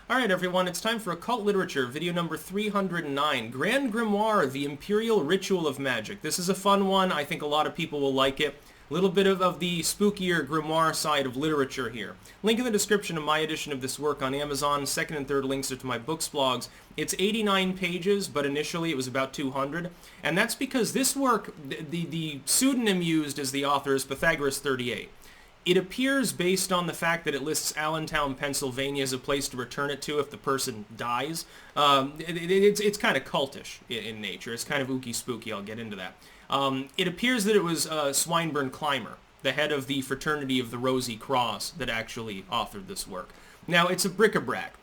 Alright everyone, it's time for Occult Literature, video number 309, Grand Grimoire, the Imperial Ritual of Magic. This is a fun one, I think a lot of people will like it. A little bit of the spookier grimoire side of literature here. Link in the description of my edition of this work on Amazon. Second and third links are to my books blogs. It's 89 pages, but initially it was about 200. And that's because this work, the pseudonym used as the author is Pythagoras 38. It appears based on the fact that it lists Allentown, Pennsylvania as a place to return it to if the person dies. It's kind of cultish in nature. It's kind of ooky spooky. I'll get into that. It appears that it was Swinburne Clymer, the head of the Fraternity of the Rosy Cross, that actually authored this work. Now, it's a bric-a-brac.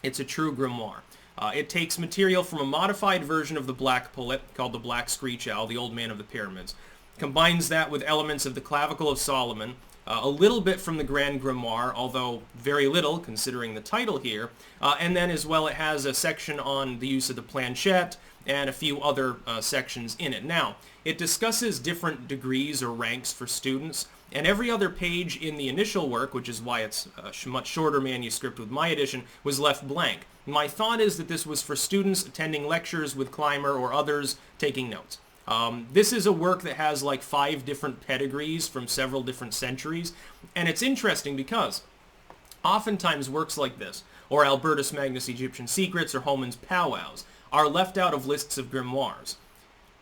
It's a true grimoire. It takes material from a modified version of the Black Pullet, called the Black Screech Owl, the Old Man of the Pyramids. Combines that with elements of the Clavicle of Solomon, a little bit from the Grand Grimoire, although very little, considering the title here. And then as well, it has a section on the use of the planchette and a few other sections in it. Now, it discusses different degrees or ranks for students, and every other page in the initial work, which is why it's a much shorter manuscript with my edition, was left blank. My thought is that this was for students attending lectures with Clymer or others taking notes. This is a work that has like 5 different pedigrees from several different centuries, and it's interesting because oftentimes works like this, or Albertus Magnus' Egyptian Secrets or Homan's Powwows, are left out of lists of grimoires.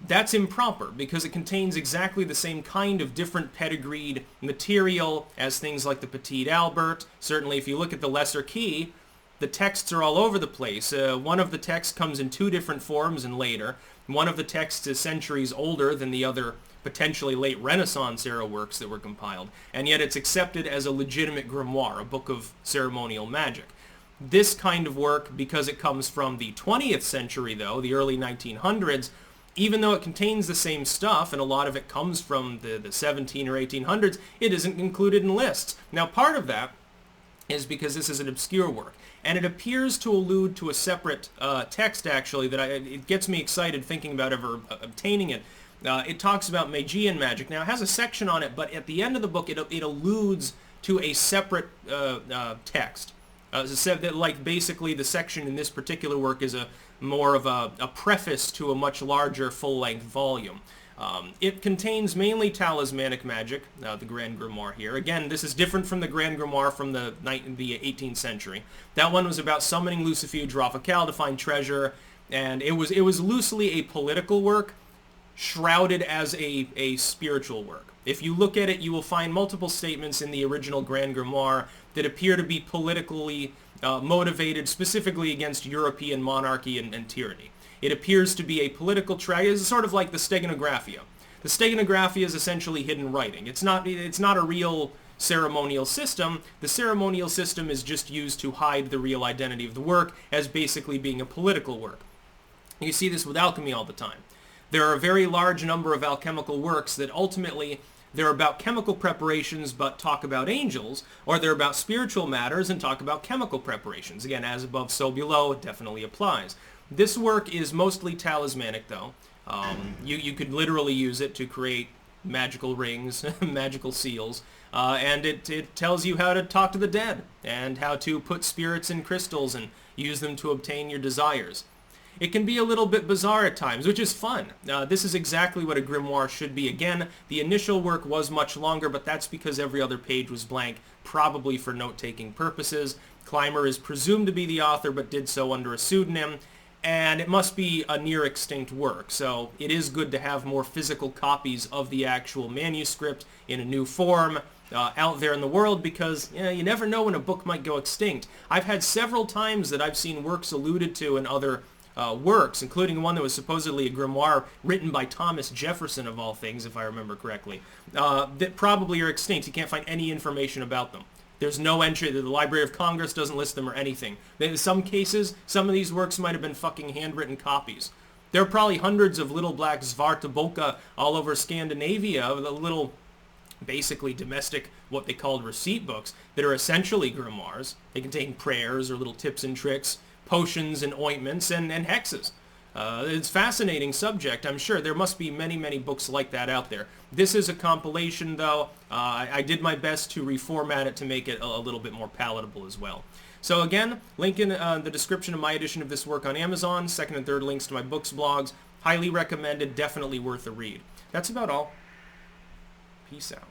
That's improper because it contains exactly the same kind of different pedigreed material as things like the Petit Albert. Certainly if you look at the Lesser Key, the texts are all over the place. One of the texts comes in 2 different forms and later. One of the texts is centuries older than the other potentially late Renaissance era works that were compiled, and yet it's accepted as a legitimate grimoire, a book of ceremonial magic. This kind of work, because it comes from the 20th century though, the early 1900s, even though it contains the same stuff, and a lot of it comes from the 17 or 1800s, it isn't included in lists. Now part of that is because this is an obscure work, and it appears to allude to a separate text, actually, that it gets me excited thinking about ever obtaining it. It talks about Magian magic. Now, it has a section on it, but at the end of the book, it alludes to a separate text. Like, basically, the section in this particular work is more of a preface to a much larger full-length volume. It contains mainly talismanic magic, the Grand Grimoire here. Again, this is different from the Grand Grimoire from the 18th century. That one was about summoning Lucifuge Raphael to find treasure, and it was loosely a political work, shrouded as a spiritual work. If you look at it, you will find multiple statements in the original Grand Grimoire that appear to be politically motivated, specifically against European monarchy and tyranny. It appears to be a political tract. It's sort of like the Steganographia. The Steganographia is essentially hidden writing. It's not a real ceremonial system. The ceremonial system is just used to hide the real identity of the work as basically being a political work. You see this with alchemy all the time. There are a very large number of alchemical works that ultimately they're about chemical preparations but talk about angels, or they're about spiritual matters and talk about chemical preparations. Again, as above, so below, it definitely applies. This work is mostly talismanic, though. You could literally use it to create magical rings, magical seals, and it tells you how to talk to the dead, and how to put spirits in crystals and use them to obtain your desires. It can be a little bit bizarre at times, which is fun. This is exactly what a grimoire should be. Again, the initial work was much longer, but that's because every other page was blank, probably for note-taking purposes. Clymer is presumed to be the author, but did so under a pseudonym. And it must be a near-extinct work, so it is good to have more physical copies of the actual manuscript in a new form out there in the world, because you never know when a book might go extinct. I've had several times that I've seen works alluded to in other works, including one that was supposedly a grimoire written by Thomas Jefferson, of all things, if I remember correctly, that probably are extinct. You can't find any information about them. There's no entry. The Library of Congress doesn't list them or anything. In some cases, some of these works might have been fucking handwritten copies. There are probably hundreds of little black Svartaboka all over Scandinavia, the little, basically domestic, what they called receipt books, that are essentially grimoires. They contain prayers or little tips and tricks, potions and ointments and hexes. It's a fascinating subject, I'm sure. There must be many, many books like that out there. This is a compilation, though. I did my best to reformat it to make it a little bit more palatable as well. So again, link in the description of my edition of this work on Amazon. Second and third links to my books, blogs. Highly recommended, definitely worth a read. That's about all. Peace out.